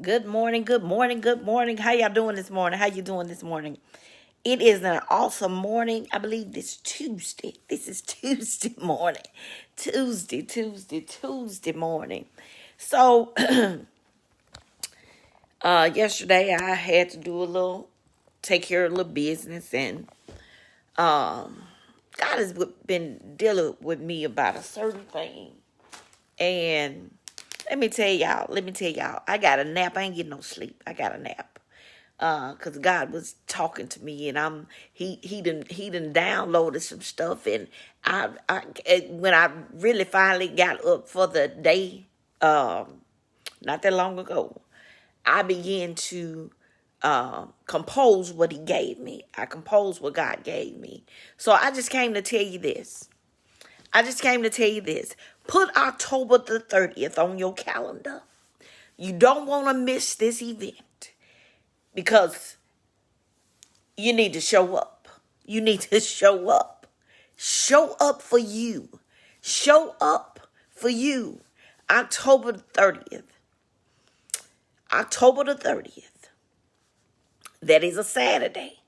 Good morning, good morning, good morning. How y'all doing this morning? How you doing this morning? It is an awesome morning. I believe this Tuesday. This is Tuesday morning. Tuesday morning. So yesterday I had to do a little take care of a little business and God has been dealing with me about a certain thing. And let me tell y'all, I got a nap. I ain't getting no sleep. I got a nap. Cause God was talking to me, and he done downloaded some stuff, and when I really finally got up for the day, not that long ago, I began to compose what He gave me. I composed what God gave me. So I just came to tell you this. Put October the 30th on your calendar. You don't want to miss this event because you need to show up. You need to show up. Show up for you. Show up for you. October the 30th. October the 30th. That is a Saturday.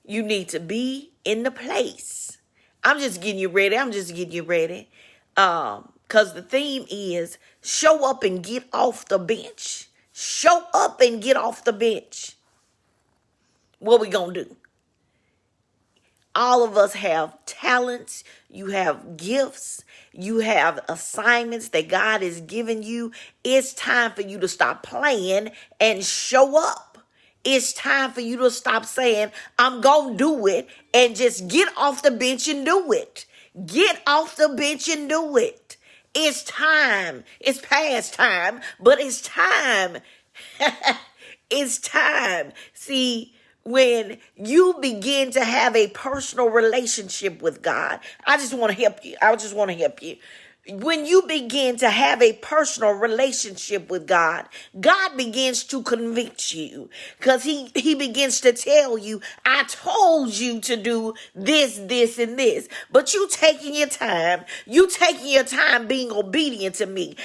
You need to be in the place. I'm just getting you ready. Because the theme is show up and get off the bench. Show up and get off the bench. What we gonna do? All of us have talents. You have gifts. You have assignments that God has given you. It's time for you to stop playing and show up. It's time for you to stop saying, I'm going to do it, and just get off the bench and do it. Get off the bench and do it. It's time. It's past time, but it's time. It's time. See, when you begin to have a personal relationship with God, I just want to help you. When you begin to have a personal relationship with God, God begins to convict you because he begins to tell you, I told you to do this, and this, but you taking your time being obedient to me.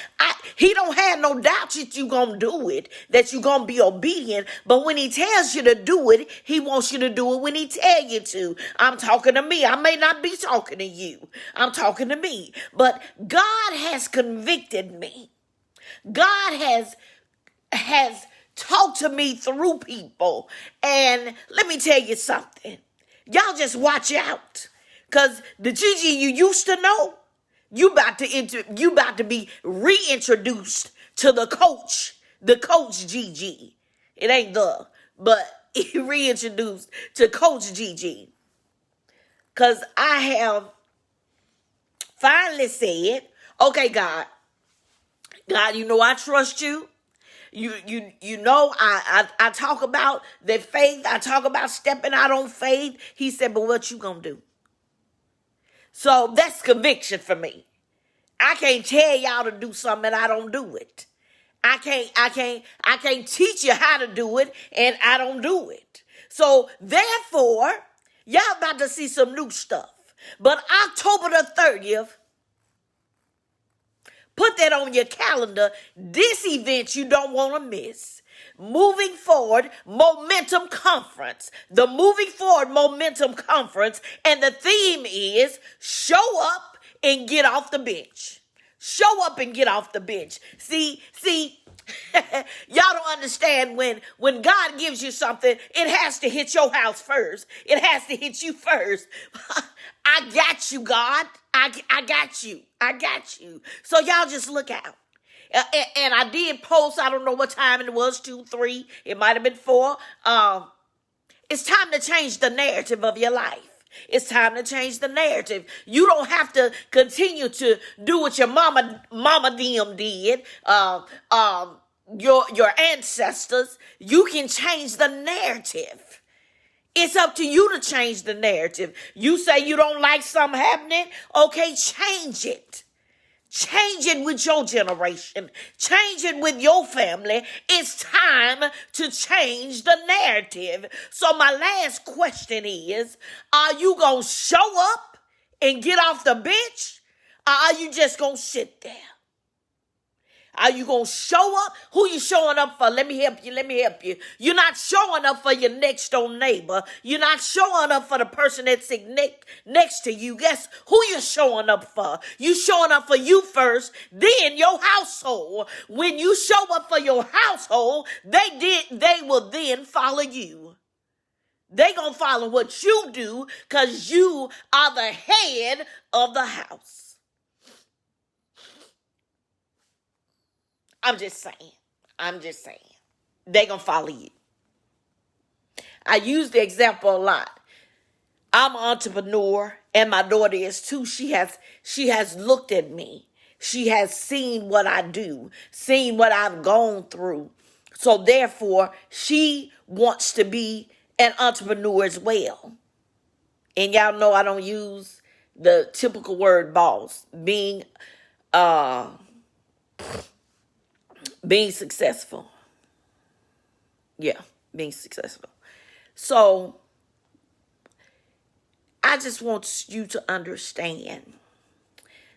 He don't have no doubt that you gonna do it, that you gonna be obedient, but when he tells you to do it, he wants you to do it when he tell you to. I'm talking to me. I may not be talking to you. I'm talking to me, but God has convicted me. God has talked to me through people. And let me tell you something. Y'all just watch out. Because the Gigi you used to know, you about to be reintroduced to the coach Gigi. It ain't but reintroduced to Coach Gigi. Because I have finally said, okay, God, you know I trust you. You know I talk about the faith. I talk about stepping out on faith. He said, but what you gonna do? So that's conviction for me. I can't tell y'all to do something and I don't do it. I can't teach you how to do it and I don't do it. So therefore, y'all about to see some new stuff. But October the 30th, put that on your calendar. This event you don't want to miss. Moving Forward Momentum Conference. The Moving Forward Momentum Conference. And the theme is show up and get off the bench. Show up and get off the bench. See, y'all don't understand when God gives you something, it has to hit your house first. It has to hit you first. I got you, God. I got you. I got you. So y'all just look out. And I did post, I don't know what time it was, 2, 3, it might have been 4. It's time to change the narrative of your life. It's time to change the narrative. You don't have to continue to do what your mama them did, your ancestors. You can change the narrative. It's up to you to change the narrative. You say you don't like something happening, okay, change it. Change it with your generation. Change it with your family. It's time to change the narrative. So my last question is, are you going to show up and get off the bench? Or are you just going to sit there? Are you going to show up? Who you showing up for? Let me help you. Let me help you. You're not showing up for your next door neighbor. You're not showing up for the person that's sitting next to you. Guess who you're showing up for? You showing up for you first, then your household. When you show up for your household, they will then follow you. They gonna follow what you do because you are the head of the house. I'm just saying. They gonna follow you. I use the example a lot. I'm an entrepreneur and my daughter is too. She has looked at me. She has seen what I do, seen what I've gone through. So therefore, she wants to be an entrepreneur as well. And y'all know I don't use the typical word boss. Being successful. Yeah, being successful. So I just want you to understand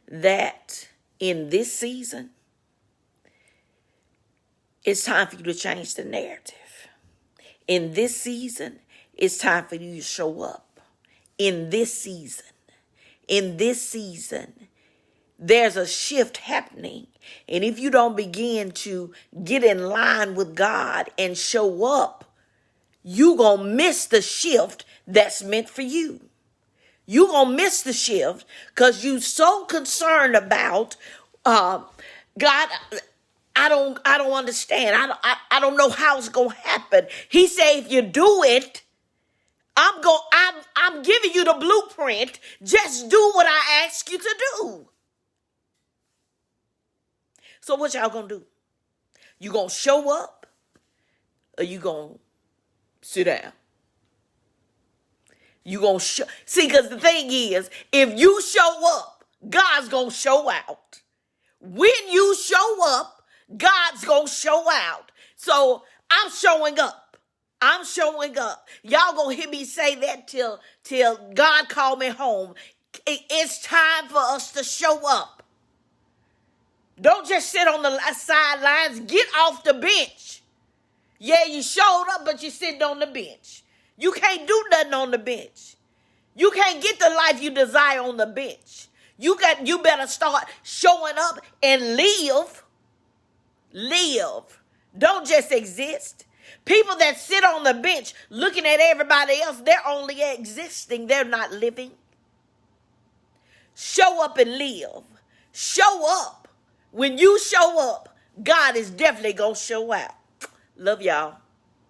that in this season, it's time for you to change the narrative. In this season, it's time for you to show up. In this season, there's a shift happening. And if you don't begin to get in line with God and show up, you're going to miss the shift that's meant for you. You're going to miss the shift because you're so concerned about, God, I don't understand. I don't know how it's going to happen. He said, if you do it, I'm giving you the blueprint. Just do what I ask you to do. So what y'all gonna do? You gonna show up or you gonna sit down? You gonna see, because the thing is, if you show up, God's gonna show out. When you show up, God's gonna show out. So I'm showing up. Y'all gonna hear me say that till God call me home. It's time for us to show up. Don't just sit on the sidelines. Get off the bench. Yeah, you showed up, but you're sitting on the bench. You can't do nothing on the bench. You can't get the life you desire on the bench. You better start showing up and live. Live. Don't just exist. People that sit on the bench looking at everybody else, they're only existing. They're not living. Show up and live. Show up. When you show up, God is definitely going to show out. Love y'all.